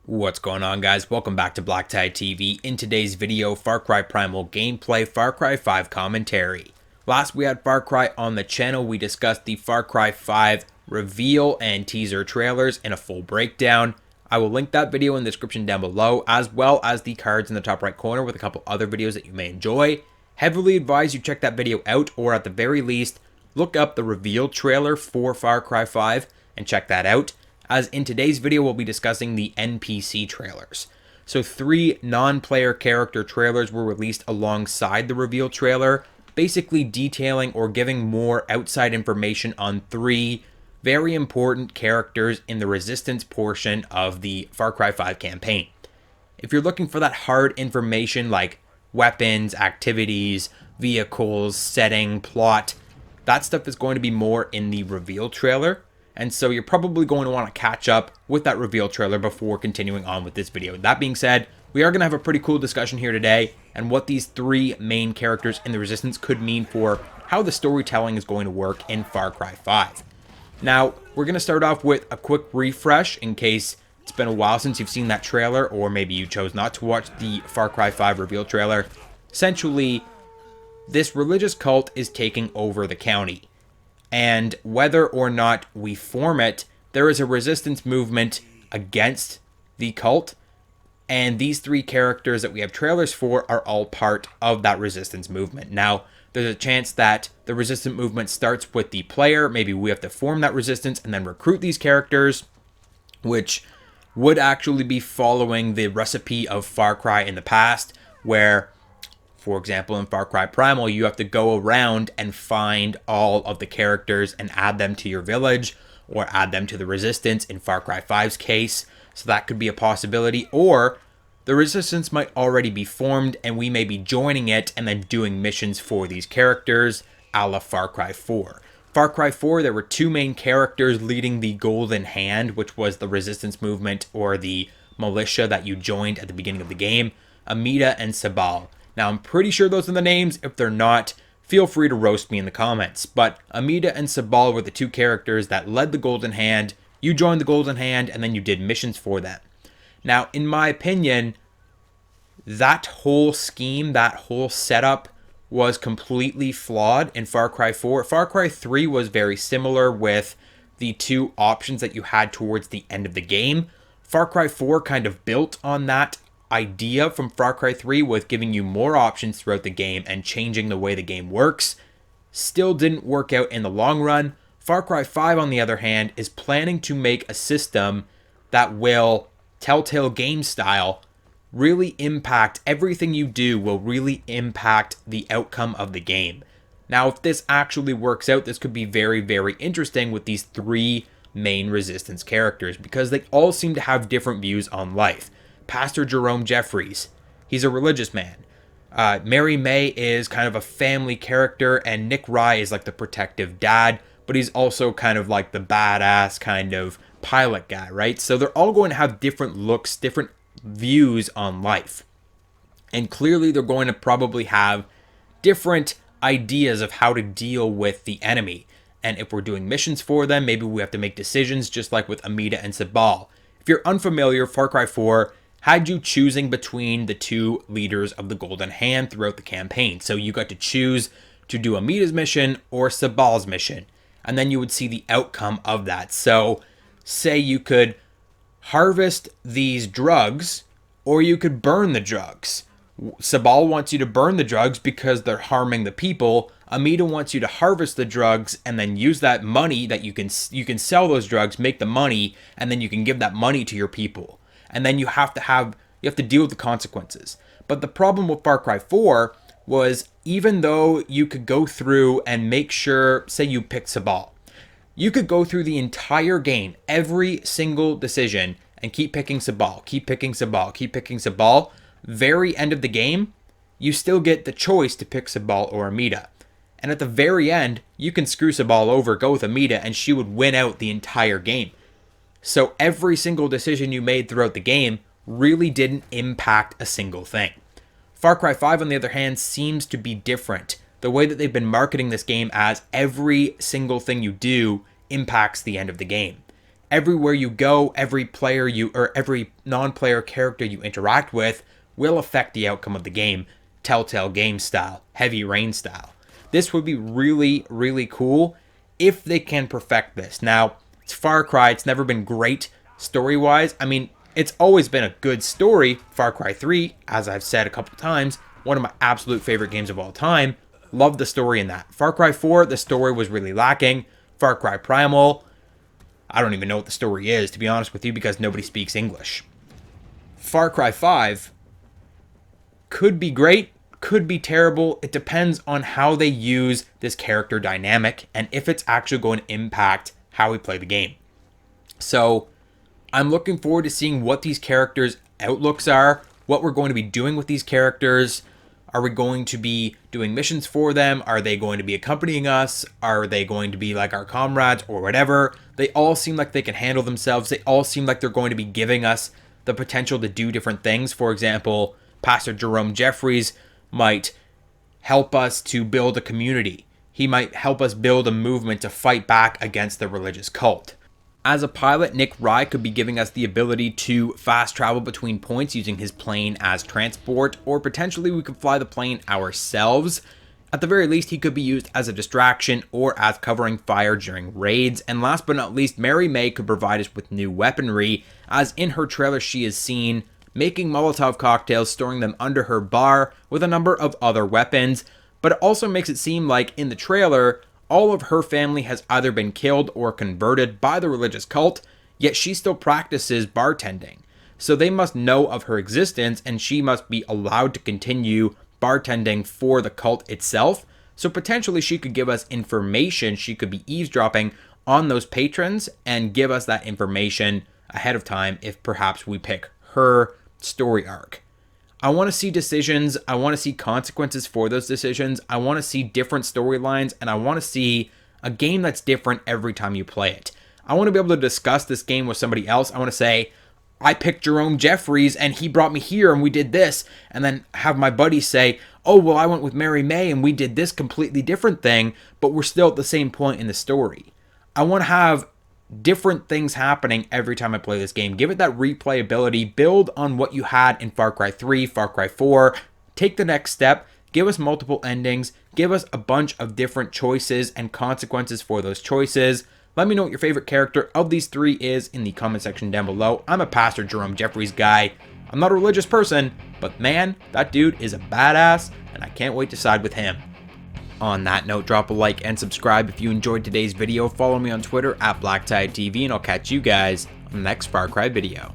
What's going on, guys? Welcome back to BlackTideTV. In today's video, Far Cry Primal gameplay, Far Cry 5 commentary. Last we had Far Cry on the channel, we discussed the Far Cry 5 reveal and teaser trailers in a full breakdown. I will link that video in the description down below, as well as the cards in the top right corner with a couple other videos that you may enjoy. Heavily advise you check that video out, or at the very least, look up the reveal trailer for Far Cry 5 and check that out, as in today's video we'll be discussing the NPC trailers. So 3 non-player character trailers were released alongside the reveal trailer, basically detailing or giving more outside information on 3 very important characters in the Resistance portion of the Far Cry 5 campaign. If you're looking for that hard information like weapons, activities, vehicles, setting, plot, that stuff is going to be more in the reveal trailer. And so you're probably going to want to catch up with that reveal trailer before continuing on with this video. That being said, we are going to have a pretty cool discussion here today and what these 3 main characters in the Resistance could mean for how the storytelling is going to work in Far Cry 5. Now, we're going to start off with a quick refresh in case it's been a while since you've seen that trailer, or maybe you chose not to watch the Far Cry 5 reveal trailer. Essentially, this religious cult is taking over the county. And whether or not we form it, there is a resistance movement against the cult. And these 3 characters that we have trailers for are all part of that resistance movement. Now, there's a chance that the resistance movement starts with the player. Maybe we have to form that resistance and then recruit these characters, which would actually be following the recipe of Far Cry in the past, where, for example, in Far Cry Primal, you have to go around and find all of the characters and add them to your village, or add them to the Resistance in Far Cry 5's case. So that could be a possibility. Or the Resistance might already be formed and we may be joining it and then doing missions for these characters, a la Far Cry 4. Far Cry 4, there were 2 main characters leading the Golden Hand, which was the Resistance movement or the militia that you joined at the beginning of the game, Amida and Sabal. Now, I'm pretty sure those are the names. If they're not, feel free to roast me in the comments. But Amida and Sabal were the 2 characters that led the Golden Hand. You joined the Golden Hand, and then you did missions for them. Now, in my opinion, that whole scheme, that whole setup was completely flawed in Far Cry 4. Far Cry 3 was very similar with the 2 options that you had towards the end of the game. Far Cry 4 kind of built on that idea from Far Cry 3 with giving you more options throughout the game and changing the way the game works. Still didn't work out in the long run. Far Cry 5, on the other hand, is planning to make a system that will, Telltale game style, really impact everything you do, will really impact the outcome of the game. Now, if this actually works out, this could be very, very interesting with these 3 main Resistance characters, because they all seem to have different views on life. Pastor Jerome Jeffries, he's a religious man. Mary May is kind of a family character, and Nick Rye is like the protective dad, but he's also kind of like the badass kind of pilot guy, right? So they're all going to have different looks, different views on life. And clearly they're going to probably have different ideas of how to deal with the enemy. And if we're doing missions for them, maybe we have to make decisions just like with Amida and Sabal. If you're unfamiliar, Far Cry 4 had you choosing between the 2 leaders of the Golden Hand throughout the campaign. So you got to choose to do Amida's mission or Sabal's mission. And then you would see the outcome of that. So say you could harvest these drugs, or you could burn the drugs. Sabal wants you to burn the drugs because they're harming the people. Amida wants you to harvest the drugs and then use that money that you can sell those drugs, make the money, and then you can give that money to your people. And then you have to deal with the consequences. But the problem with Far Cry 4 was, even though you could go through and make sure, say you picked Sabal, you could go through the entire game, every single decision, and keep picking Sabal, keep picking Sabal, keep picking Sabal. Very end of the game, you still get the choice to pick Sabal or Amida. And at the very end, you can screw Sabal over, go with Amida, and she would win out the entire game. So every single decision you made throughout the game really didn't impact a single thing. Far Cry 5, on the other hand, seems to be different. The way that they've been marketing this game as every single thing you do impacts the end of the game. everywhere you go, every non-player character you interact with will affect the outcome of the game, Telltale game style, Heavy Rain style. This would be really, really cool if they can perfect this. Now, it's Far Cry. It's never been great story-wise. I mean, it's always been a good story. Far Cry 3, as I've said a couple times, one of my absolute favorite games of all time. Love the story in that. Far Cry 4, the story was really lacking. Far Cry Primal, I don't even know what the story is, to be honest with you, because nobody speaks English. Far Cry 5 could be great, could be terrible. It depends on how they use this character dynamic and if it's actually going to impact how we play the game. So I'm looking forward to seeing what these characters' outlooks are, what we're going to be doing with these characters. Are we going to be doing missions for them? Are they going to be accompanying us? Are they going to be like our comrades or whatever? They all seem like they can handle themselves. They all seem like they're going to be giving us the potential to do different things. For example, Pastor Jerome Jeffries might help us to build a community. He might help us build a movement to fight back against the religious cult. As a pilot, Nick Rye could be giving us the ability to fast travel between points using his plane as transport, or potentially we could fly the plane ourselves. At the very least, he could be used as a distraction or as covering fire during raids. And last but not least, Mary May could provide us with new weaponry, as in her trailer she is seen making Molotov cocktails, storing them under her bar with a number of other weapons. But it also makes it seem like in the trailer, all of her family has either been killed or converted by the religious cult, yet she still practices bartending. So they must know of her existence, and she must be allowed to continue bartending for the cult itself. So potentially she could give us information. She could be eavesdropping on those patrons and give us that information ahead of time if perhaps we pick her story arc. I want to see decisions. I want to see consequences for those decisions. I want to see different storylines, and I want to see a game that's different every time you play it. I want to be able to discuss this game with somebody else. I want to say, I picked Jerome Jeffries and he brought me here and we did this, and then have my buddy say, oh, well, I went with Mary May and we did this completely different thing, but we're still at the same point in the story. I want to have different things happening every time I play this game. Give it that replayability. Build on what you had in Far Cry 3, Far Cry 4. Take the next step. Give us multiple endings. Give us a bunch of different choices and consequences for those choices. Let me know what your favorite character of these three is in the comment section down below. I'm a Pastor Jerome Jeffries guy. I'm not a religious person, but man, that dude is a badass, and I can't wait to side with him. On that note, drop a like and subscribe if you enjoyed today's video. Follow me on Twitter at BlackTideTV, and I'll catch you guys on the next Far Cry video.